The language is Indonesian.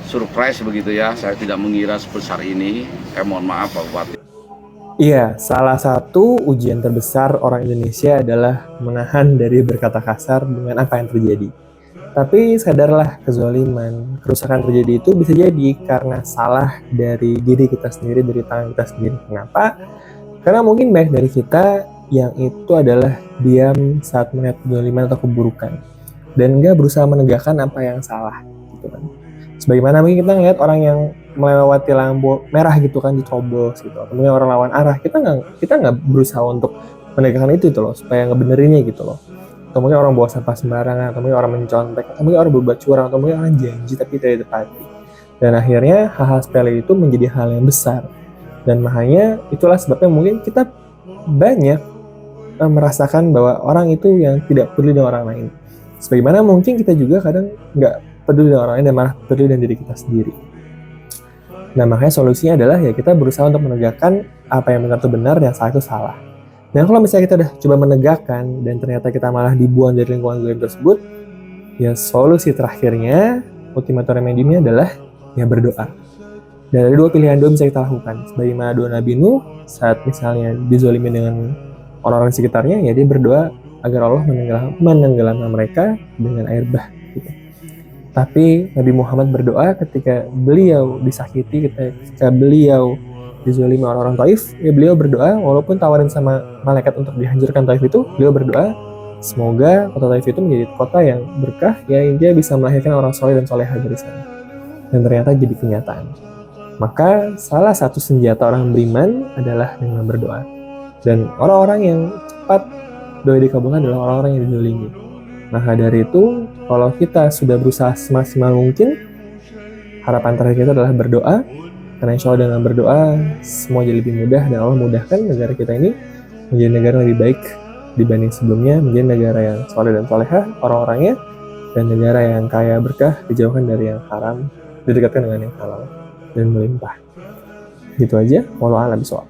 surprise begitu ya, saya tidak mengira sebesar ini. Mohon maaf Pak Bupati. Iya, salah satu ujian terbesar orang Indonesia adalah menahan dari berkata kasar dengan apa yang terjadi. Tapi sadarlah kezaliman, kerusakan terjadi itu bisa jadi karena salah dari diri kita sendiri, dari tangan kita sendiri. Kenapa? Karena mungkin banyak dari kita yang itu adalah diam saat melihat kezaliman atau keburukan. Dan nggak berusaha menegakkan apa yang salah. Gitu kan. Sebagaimana mungkin kita ngeliat orang yang melewati lampu merah gitu kan dicoblos gitu, atau mungkin orang lawan arah, kita nggak berusaha untuk menegakkan itu loh, supaya ngebenerinnya gitu loh. Atau mungkin orang bawa sampah sembarangan, atau mungkin orang mencontek, atau mungkin orang berbuat curang, atau mungkin orang janji tapi tidak ditepati. Dan akhirnya hal-hal sepele itu menjadi hal yang besar. Dan makanya itulah sebabnya mungkin kita banyak merasakan bahwa orang itu yang tidak peduli dengan orang lain. Sebagaimana mungkin kita juga kadang nggak peduli dengan orang lain dan malah peduli dengan diri kita sendiri. Nah makanya solusinya adalah ya kita berusaha untuk menegakkan apa yang benar itu benar dan salah itu salah. Dan kalau misalnya kita udah coba menegakkan dan ternyata kita malah dibuang dari lingkungan zalim tersebut, ya solusi terakhirnya, ultimatum remediumnya adalah ya berdoa. Dan ada dua pilihan doa bisa kita lakukan. Sebagaimana doa Nabi Nuh saat misalnya dizolimi dengan orang-orang sekitarnya, ya dia berdoa agar Allah menenggelamkan mereka dengan air bah. Gitu. Tapi Nabi Muhammad berdoa ketika beliau disakiti, ketika beliau dizolimi orang-orang Taif, ya beliau berdoa walaupun tawarin sama malaikat untuk dihancurkan Taif itu, beliau berdoa semoga kota Taif itu menjadi kota yang berkah, ya dia bisa melahirkan orang soleh dan soleha dari sana. Dan ternyata jadi kenyataan. Maka salah satu senjata orang beriman adalah dengan berdoa. Dan orang-orang yang cepat doa dikabulkan adalah orang-orang yang dizolimi. Maka dari itu, kalau kita sudah berusaha semaksimal mungkin, harapan terakhir kita adalah berdoa. Karena insya Allah dengan berdoa, semua jadi lebih mudah dan Allah mudahkan negara kita ini menjadi negara yang lebih baik dibanding sebelumnya, menjadi negara yang soleh dan solehah orang-orangnya, dan negara yang kaya berkah, dijauhkan dari yang haram, didekatkan dengan yang halal dan melimpah. Gitu aja, wallahu a'lam bishawab.